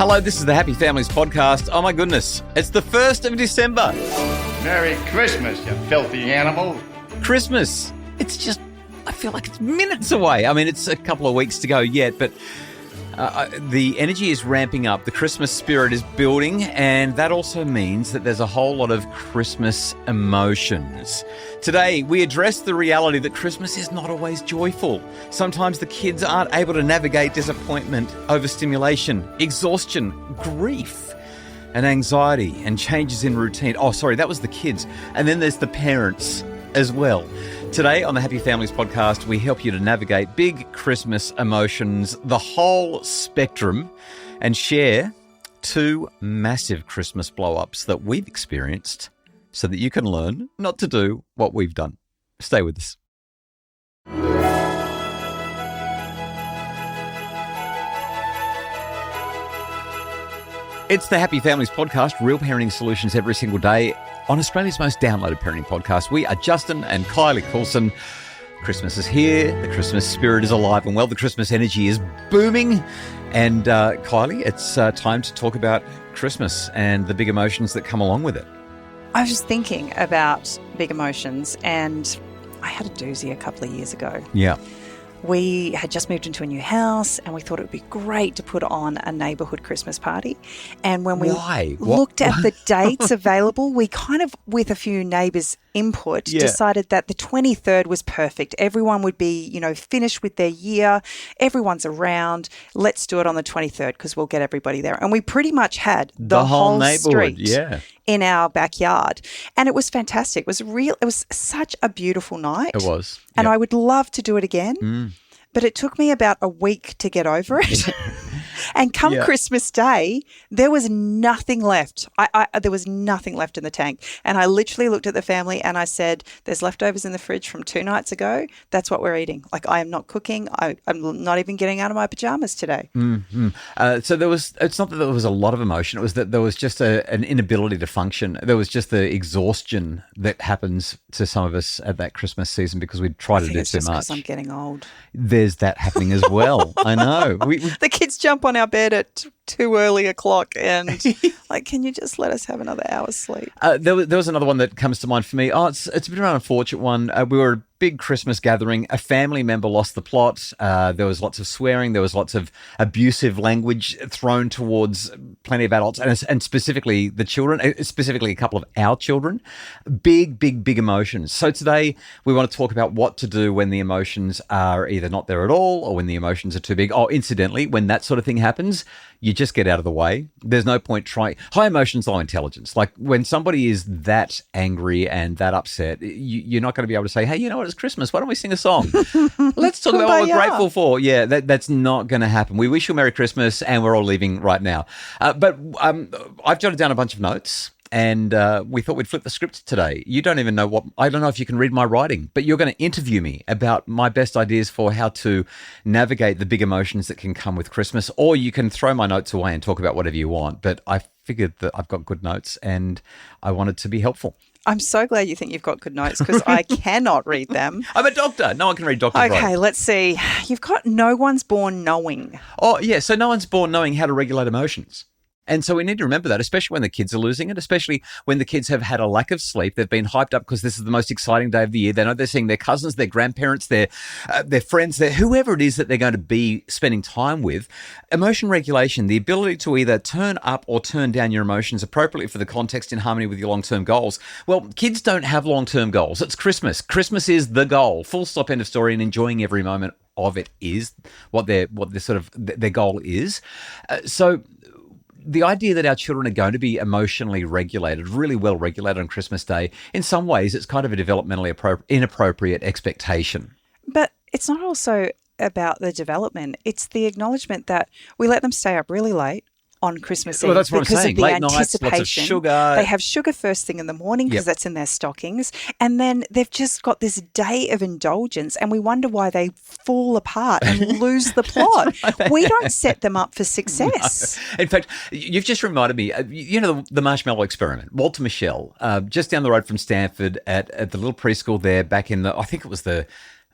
Hello, this is the Happy Families podcast. Oh my goodness, it's the 1st of December. Merry Christmas, you filthy animal. Christmas. It's just, I feel like it's minutes away. I mean, it's a couple of weeks to go yet, but the energy is ramping up. The Christmas spirit is building, and that also means that there's a whole lot of Christmas emotions. Today, we address the reality that Christmas is not always joyful. Sometimes the kids aren't able to navigate disappointment, overstimulation, exhaustion, grief, and anxiety, and changes in routine. Oh, sorry, that was the kids. And then there's the parents as well. Today on the Happy Families podcast, we help you to navigate big Christmas emotions, the whole spectrum, and share 2 massive Christmas blow-ups that we've experienced so that you can learn not to do what we've done. Stay with us. It's the Happy Families podcast, real parenting solutions every single day on Australia's most downloaded parenting podcast. We are Justin and Kylie Coulson. Christmas is here. The Christmas spirit is alive and well. The Christmas energy is booming. And Kylie, it's time to talk about Christmas and the big emotions that come along with it. I was just thinking about big emotions, and I had a doozy a couple of years ago. Yeah. We had just moved into a new house, and we thought it would be great to put on a neighbourhood Christmas party. And when we looked at the dates available, we kind of, with a few neighbours' input, decided that the 23rd was perfect. Everyone would be, finished with their year. Everyone's around. Let's do it on the 23rd because we'll get everybody there. And we pretty much had the whole neighbourhood street in our backyard. And it was fantastic. It was such a beautiful night. It was. And I would love to do it again. But it took me about a week to get over it. And come Christmas Day, there was nothing left. There was nothing left in the tank. And I literally looked at the family and I said, there's leftovers in the fridge from 2 nights ago. That's what we're eating. Like, I am not cooking. I'm not even getting out of my pajamas today. So it's not that there was a lot of emotion. It was that there was just an inability to function. There was just the exhaustion that happens to some of us at that Christmas season because we try to do too much. It's just because I'm getting old. There's that happening as well. I know. The kids jump on our bed at too early a clock and like, can you just let us have another hour's sleep? There was another one that comes to mind for me. It's a bit of an unfortunate one. We were at a big Christmas gathering. A family member lost the plot. There was lots of swearing. There was lots of abusive language thrown towards plenty of adults and specifically the children, specifically a couple of our children. Big emotions. So today we want to talk about what to do when the emotions are either not there at all or when the emotions are too big. Oh, incidentally, when that sort of thing happens, you just get out of the way. There's no point trying. High emotions, low intelligence. Like when somebody is that angry and that upset, you're not going to be able to say, hey, you know what, it's Christmas. Why don't we sing a song? Let's talk about what we're grateful for. Yeah, that's not going to happen. We wish you a Merry Christmas and we're all leaving right now. But I've jotted down a bunch of notes. And we thought we'd flip the script today. You don't even know I don't know if you can read my writing, but you're going to interview me about my best ideas for how to navigate the big emotions that can come with Christmas, or you can throw my notes away and talk about whatever you want. But I figured that I've got good notes and I wanted to be helpful. I'm so glad you think you've got good notes because I cannot read them. I'm a doctor. No one can read doctor's writing. Okay, let's see. You've got no one's born knowing. Oh, yeah. So no one's born knowing how to regulate emotions. And so we need to remember that, especially when the kids are losing it, especially when the kids have had a lack of sleep. They've been hyped up because this is the most exciting day of the year. They know they're seeing their cousins, their grandparents, their friends, whoever it is that they're going to be spending time with. Emotion regulation, the ability to either turn up or turn down your emotions appropriately for the context in harmony with your long-term goals. Well, kids don't have long-term goals. It's Christmas. Christmas is the goal. Full stop, end of story, and enjoying every moment of it is what their goal is. So the idea that our children are going to be emotionally regulated, really well regulated on Christmas Day, in some ways it's kind of a developmentally inappropriate expectation. But it's not also about the development. It's the acknowledgement that we let them stay up really late on Christmas Eve. Well, that's what I'm saying. Late nights, lots of sugar. They have sugar first thing in the morning because that's in their stockings. And then they've just got this day of indulgence and we wonder why they fall apart and lose the plot. Right. We don't set them up for success. No. In fact, you've just reminded me, the Marshmallow Experiment, Walter Mischel, just down the road from Stanford at the little preschool there back in I think it was the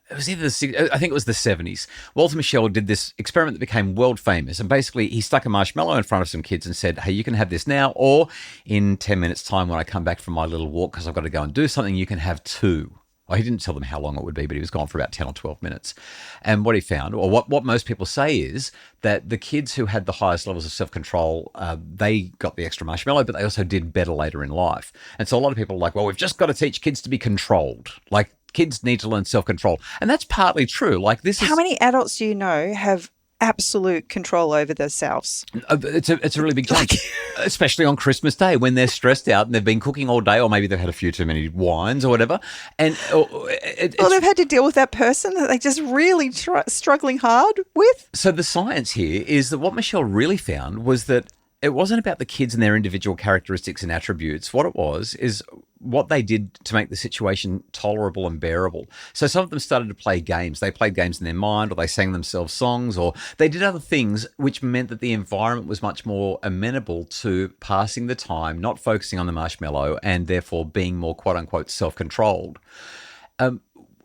it was either I think it was the 70s. Walter Mischel did this experiment that became world famous. And basically, he stuck a marshmallow in front of some kids and said, hey, you can have this now, or in 10 minutes' time when I come back from my little walk because I've got to go and do something, you can have two. Well, he didn't tell them how long it would be, but he was gone for about 10 or 12 minutes. And what he found, or what most people say, is that the kids who had the highest levels of self-control, they got the extra marshmallow, but they also did better later in life. And so a lot of people are like, well, we've just got to teach kids to be controlled. Like, kids need to learn self-control. And that's partly true. Like, this is... How many adults do you know have absolute control over themselves? It's a really big challenge, especially on Christmas Day when they're stressed out and they've been cooking all day, or maybe they've had a few too many wines or whatever. And they've had to deal with that person that they're just really struggling hard with. So the science here is that what Michelle really found was that it wasn't about the kids and their individual characteristics and attributes. What it was is what they did to make the situation tolerable and bearable. So some of them started to play games. They played games in their mind, or they sang themselves songs, or they did other things, which meant that the environment was much more amenable to passing the time, not focusing on the marshmallow, and therefore being more quote-unquote self-controlled.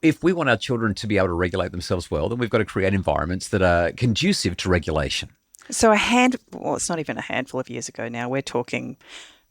If we want our children to be able to regulate themselves well, then we've got to create environments that are conducive to regulation. So it's not even a handful of years ago now. We're talking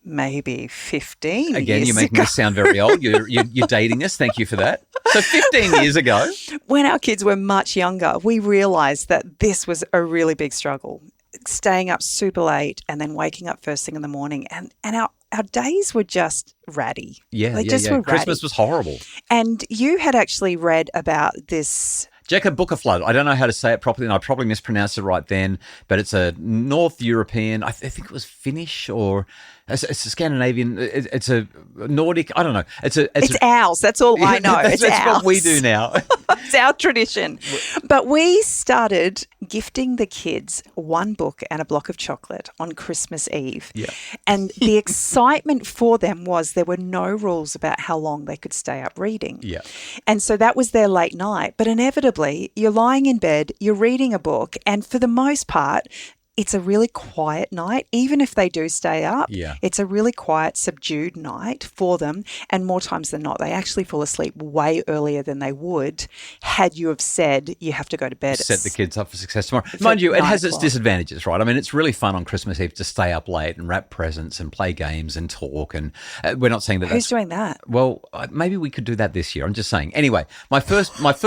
maybe 15 Again, years you're making ago. us sound very old. You're dating us. Thank you for that. So 15 years ago. When our kids were much younger, we realised that this was a really big struggle. Staying up super late and then waking up first thing in the morning. And our days were just ratty. Yeah, They just were ratty. Christmas was horrible. And you had actually read about this... Jacob Bookaflood. I don't know how to say it properly, and I probably mispronounced it right then, but it's a North European, I think it was Finnish, or it's a Scandinavian, it's a Nordic, I don't know. It's ours. That's all I know. That's ours. what we do now. It's our tradition. But we started gifting the kids one book and a block of chocolate on Christmas Eve. Yeah. And the excitement for them was there were no rules about how long they could stay up reading. Yeah. And so that was their late night. But inevitably, you're lying in bed, you're reading a book, and for the most part, it's a really quiet night. Even if they do stay up, it's a really quiet, subdued night for them. And more times than not, they actually fall asleep way earlier than they would had you have said you have to go to bed. Set the kids up for success tomorrow. Mind you, it has its disadvantages, right? I mean, it's really fun on Christmas Eve to stay up late and wrap presents and play games and talk. And we're not saying that Who's doing that? Well, maybe we could do that this year. I'm just saying. Anyway, my first point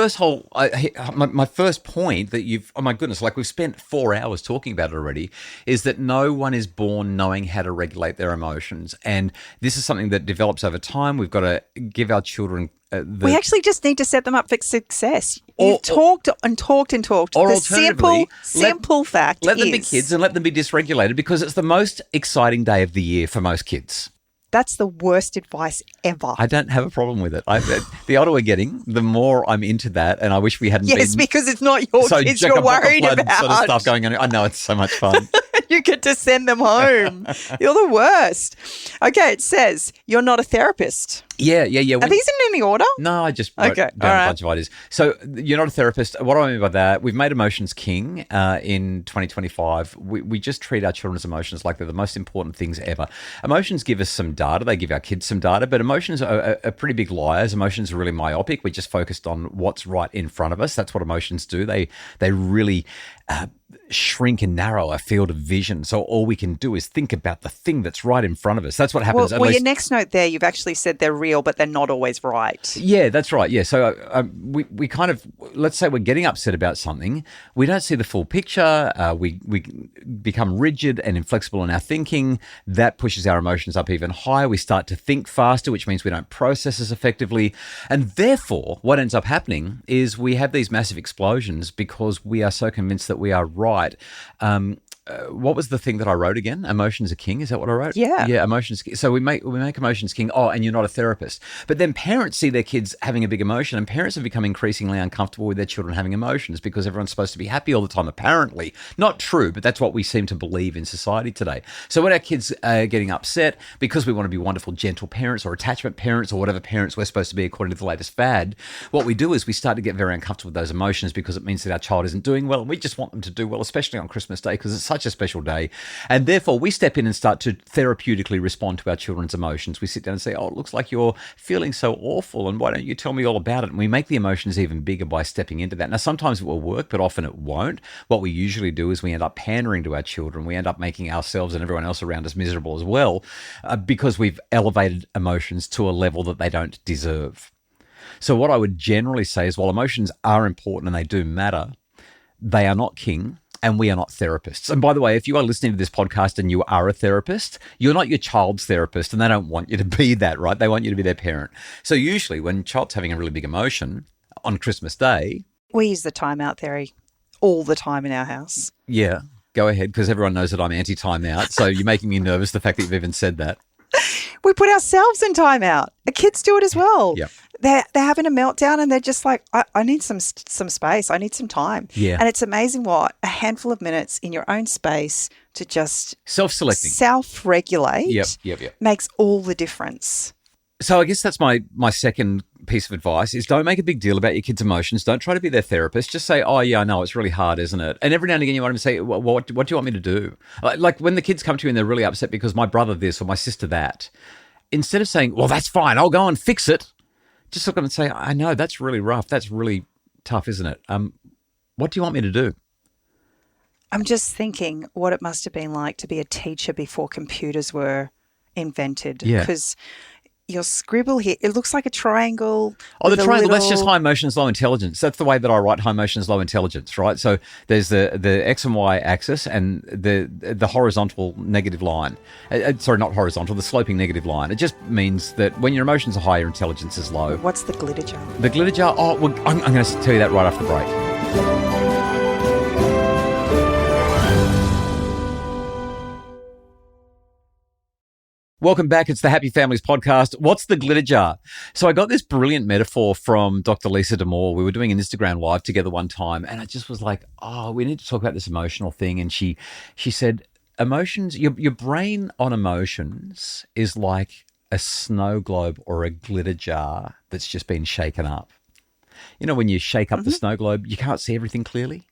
that oh my goodness, like we've spent 4 hours talking about it already, is that no one is born knowing how to regulate their emotions. And this is something that develops over time. We've got to give our children we actually just need to set them up for success. You've talked and talked and talked. Or the simple fact let them be kids and let them be dysregulated, because it's the most exciting day of the year for most kids. That's the worst advice ever. I don't have a problem with it. The older we're getting, the more I'm into that, and I wish we hadn't been. Yes, because it's not your kids you're worried about. Sort of stuff going on. I know, it's so much fun. You get to send them home. You're the worst. Okay, it says you're not a therapist. Yeah. Are these in any order? No, I just wrote down a bunch of ideas. So you're not a therapist. What do I mean by that? We've made emotions king in 2025. We just treat our children's emotions like they're the most important things ever. Emotions give us some data. They give our kids some data, but emotions are pretty big liars. Emotions are really myopic. We're just focused on what's right in front of us. That's what emotions do. They really shrink and narrow our field of vision. So all we can do is think about the thing that's right in front of us. That's what happens. Well, your next note there, you've actually said they're real, but they're not always right. Yeah, that's right. Yeah. So we kind of, let's say we're getting upset about something. We don't see the full picture. We become rigid and inflexible in our thinking. That pushes our emotions up even higher. We start to think faster, which means we don't process as effectively. And therefore, what ends up happening is we have these massive explosions because we are so convinced that we are right. What was the thing that I wrote again? Emotions are king. Is that what I wrote? Yeah. Yeah, emotions. So we make emotions king. Oh, and you're not a therapist. But then parents see their kids having a big emotion, and parents have become increasingly uncomfortable with their children having emotions because everyone's supposed to be happy all the time, apparently. Not true, but that's what we seem to believe in society today. So when our kids are getting upset because we want to be wonderful, gentle parents or attachment parents or whatever parents we're supposed to be according to the latest fad, what we do is we start to get very uncomfortable with those emotions because it means that our child isn't doing well, and we just want them to do well, especially on Christmas Day because it's such such a special day. And therefore, we step in and start to therapeutically respond to our children's emotions. We sit down and say, oh, it looks like you're feeling so awful, and why don't you tell me all about it? And we make the emotions even bigger by stepping into that. Now, sometimes it will work, but often it won't. What we usually do is we end up pandering to our children. We end up making ourselves and everyone else around us miserable as well, because we've elevated emotions to a level that they don't deserve. So what I would generally say is, while emotions are important and they do matter, they are not king, and we are not therapists. And by the way, if you are listening to this podcast and you are a therapist, you're not your child's therapist, and they don't want you to be that, right? They want you to be their parent. So usually when a child's having a really big emotion on Christmas Day... We use the timeout theory all the time in our house. Yeah, go ahead, because everyone knows that I'm anti-timeout. So you're making me nervous, the fact that you've even said that. We put ourselves in timeout. The kids do it as well. Yep. They're having a meltdown and they're just like, I need some space. I need some time. Yeah. And it's amazing what a handful of minutes in your own space to just self-regulate Yep. makes all the difference. So I guess that's my second piece of advice is, don't make a big deal about your kids' emotions. Don't try to be their therapist. Just say, oh, yeah, I know, it's really hard, isn't it? And every now and again you want them to say, well, what do you want me to do? Like when the kids come to you and they're really upset because my brother this or my sister that, instead of saying, well, that's fine, I'll go and fix it, just look at them and say, I know, that's really rough. That's really tough, isn't it? What do you want me to do? I'm just thinking what it must have been like to be a teacher before computers were invented. Yeah. Because your scribble here, it looks like a triangle. Oh, the triangle, that's just high emotions, low intelligence. That's the way that I write high emotions, low intelligence, right? So there's the X and Y axis and the horizontal negative line. Sorry, not horizontal, the sloping negative line. It just means that when your emotions are high, your intelligence is low. What's the glitter jar? The glitter jar? Oh, well, I'm going to tell you that right after the break. Welcome back. It's the Happy Families podcast. What's the glitter jar? So I got this brilliant metaphor from Dr. Lisa D'Amour. We were doing an Instagram live together one time, and I just was like, oh, we need to talk about this emotional thing. And she said, emotions, your brain on emotions is like a snow globe or a glitter jar that's just been shaken up. You know, when you shake up the snow globe, you can't see everything clearly.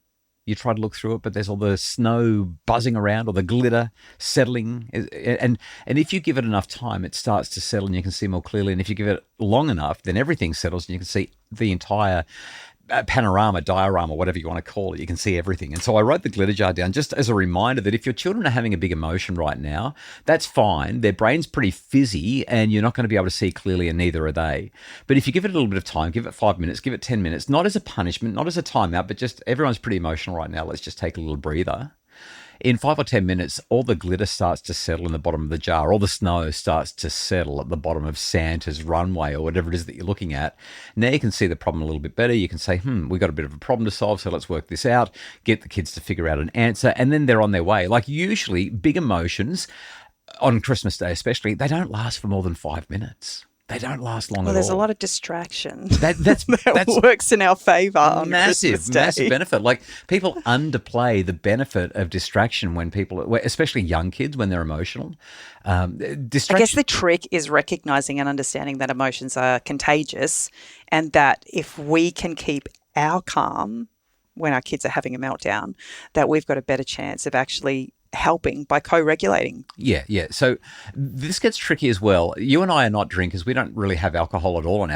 You try to look through it, but there's all the snow buzzing around or the glitter settling. And if you give it enough time, it starts to settle and you can see more clearly. And if you give it long enough, then everything settles and you can see the entire panorama, diorama, whatever you want to call it. You can see everything. And so I wrote the glitter jar down just as a reminder that if your children are having a big emotion right now, that's fine. Their brain's pretty fizzy and you're not going to be able to see clearly, and neither are they. But if you give it a little bit of time, give it 5 minutes, give it 10 minutes, not as a punishment, not as a timeout, but just everyone's pretty emotional right now. Let's just take a little breather. In 5 or 10 minutes, all the glitter starts to settle in the bottom of the jar. All the snow starts to settle at the bottom of Santa's runway or whatever it is that you're looking at. Now you can see the problem a little bit better. You can say, we've got a bit of a problem to solve, so let's work this out, get the kids to figure out an answer, and then they're on their way. Like usually, big emotions, on Christmas Day especially, they don't last for more than 5 minutes. They don't last long at all. Well, there's a lot of distraction that's works in our favour on Christmas Day. Massive benefit. Like people underplay the benefit of distraction when people, especially young kids, when they're emotional. I guess the trick is recognising and understanding that emotions are contagious, and that if we can keep our calm when our kids are having a meltdown, that we've got a better chance of actually helping by co-regulating. Yeah. So this gets tricky as well. You and I are not drinkers. We don't really have alcohol at all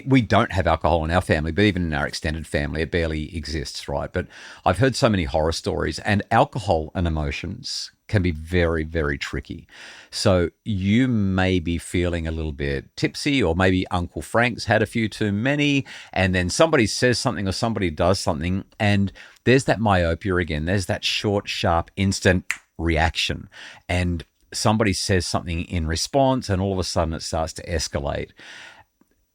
we don't have alcohol in our family, but even in our extended family, it barely exists, right? But I've heard so many horror stories, and alcohol and emotions can be very, very tricky. So you may be feeling a little bit tipsy, or maybe Uncle Frank's had a few too many, and then somebody says something or somebody does something, and there's that myopia again. There's that short, sharp, instant reaction. And somebody says something in response, and all of a sudden it starts to escalate.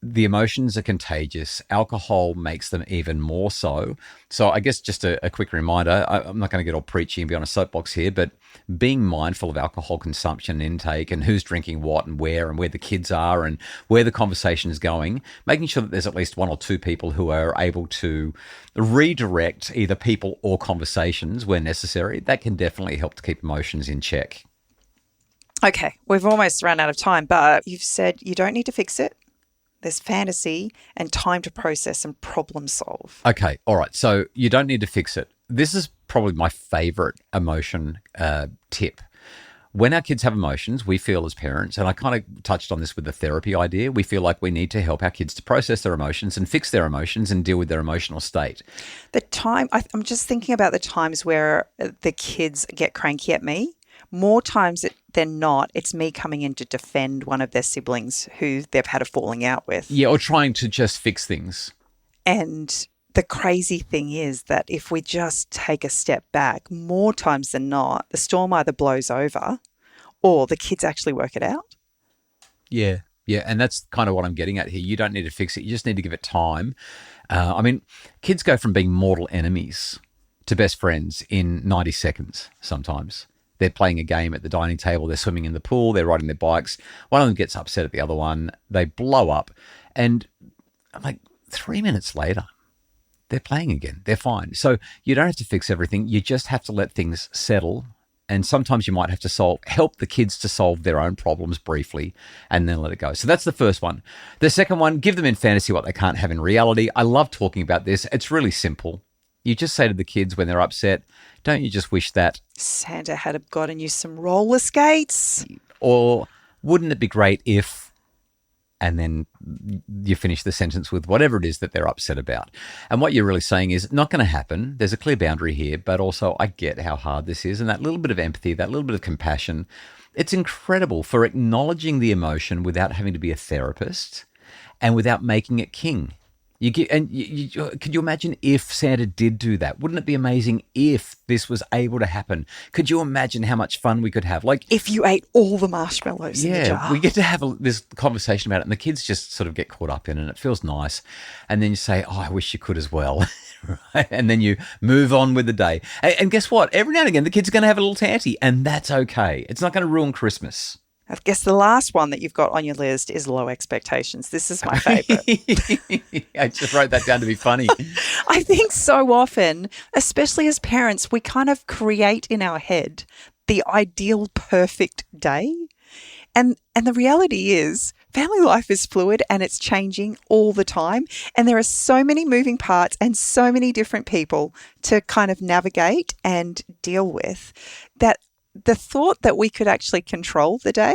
The emotions are contagious. Alcohol makes them even more so. So I guess just a quick reminder, I'm not going to get all preachy and be on a soapbox here, but being mindful of alcohol consumption and intake, and who's drinking what and where the kids are and where the conversation is going, making sure that there's at least one or two people who are able to redirect either people or conversations where necessary, that can definitely help to keep emotions in check. Okay, we've almost run out of time, but you've said you don't need to fix it. There's fantasy and time to process and problem solve. Okay, all right. So you don't need to fix it. this is probably my favorite emotion tip. When our kids have emotions, we feel as parents, and I kind of touched on this with the therapy idea, we feel like we need to help our kids to process their emotions and fix their emotions and deal with their emotional state. I'm just thinking about the times where the kids get cranky at me. More times than not, it's me coming in to defend one of their siblings who they've had a falling out with. Yeah, or trying to just fix things. And the crazy thing is that if we just take a step back, more times than not, the storm either blows over or the kids actually work it out. Yeah, and that's kind of what I'm getting at here. You don't need to fix it. You just need to give it time. Kids go from being mortal enemies to best friends in 90 seconds sometimes. They're playing a game at the dining table. They're swimming in the pool. They're riding their bikes. One of them gets upset at the other one. They blow up. And like 3 minutes later, they're playing again. They're fine. So you don't have to fix everything. You just have to let things settle. And sometimes you might have to help the kids to solve their own problems briefly and then let it go. So that's the first one. The second one, give them in fantasy what they can't have in reality. I love talking about this. It's really simple. You just say to the kids when they're upset, don't you just wish that Santa had gotten you some roller skates? Or wouldn't it be great if, and then you finish the sentence with whatever it is that they're upset about. And what you're really saying is not going to happen. There's a clear boundary here, but also I get how hard this is. And that little bit of empathy, that little bit of compassion, it's incredible for acknowledging the emotion without having to be a therapist and without making it king. Could you imagine if Santa did do that? Wouldn't it be amazing if this was able to happen? Could you imagine how much fun we could have? Like if you ate all the marshmallows in the jar. We get to have this conversation about it, and the kids just sort of get caught up in it, and it feels nice. And then you say, "Oh, I wish you could as well," right? And then you move on with the day. And guess what? Every now and again, the kids are going to have a little tanty, and that's okay. It's not going to ruin Christmas. I guess the last one that you've got on your list is low expectations. This is my favourite. I just wrote that down to be funny. I think so often, especially as parents, we kind of create in our head the ideal perfect day. And the reality is family life is fluid and it's changing all the time. And there are so many moving parts and so many different people to kind of navigate and deal with that the thought that we could actually control the day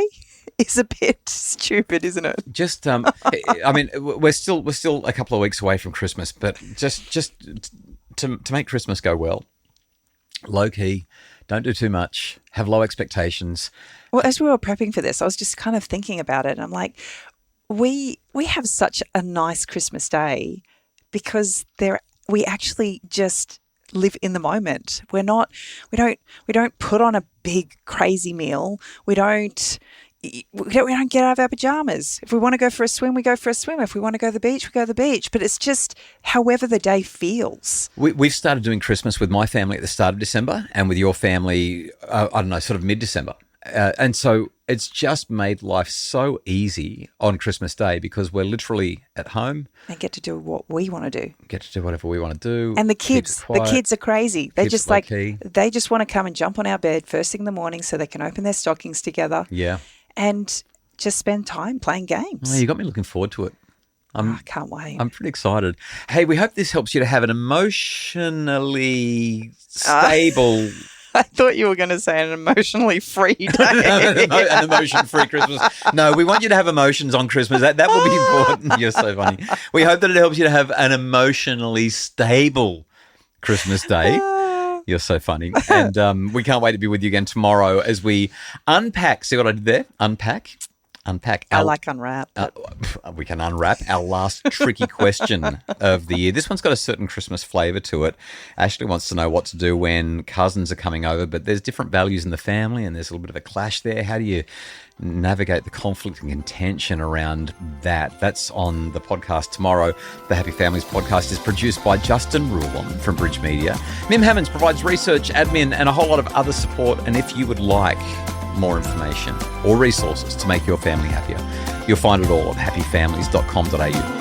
is a bit stupid, isn't it? Just, we're still a couple of weeks away from Christmas, but just to make Christmas go well, low key, don't do too much, have low expectations. Well, as we were prepping for this, I was just kind of thinking about it. And I'm like, we have such a nice Christmas day because we actually just live in the moment. We don't put on a big crazy meal. We don't get out of our pajamas. If we want to go for a swim, we go for a swim. If we want to go to the beach, we go to the beach. But it's just however the day feels. We've started doing Christmas with my family at the start of December and with your family, sort of mid-December. And so it's just made life so easy on Christmas Day because we're literally at home. And get to do what we want to do. Get to do whatever we want to do. And the kids are crazy. They just they just want to come and jump on our bed first thing in the morning so they can open their stockings together. Yeah. And just spend time playing games. Oh, you got me looking forward to it. I can't wait. I'm pretty excited. Hey, we hope this helps you to have an emotionally stable... I thought you were going to say an emotionally free day. An emotion-free Christmas. No, we want you to have emotions on Christmas. That will be important. You're so funny. We hope that it helps you to have an emotionally stable Christmas day. You're so funny. And we can't wait to be with you again tomorrow as we unpack. See what I did there? Unpack. I like unwrap. We can unwrap our last tricky question of the year. This one's got a certain Christmas flavour to it. Ashley wants to know what to do when cousins are coming over, but there's different values in the family and there's a little bit of a clash there. How do you navigate the conflict and contention around that? That's on the podcast tomorrow. The Happy Families podcast is produced by Justin Rulon from Bridge Media. Mim Hammonds provides research, admin, and a whole lot of other support. And if you would like more information or resources to make your family happier, you'll find it all at happyfamilies.com.au.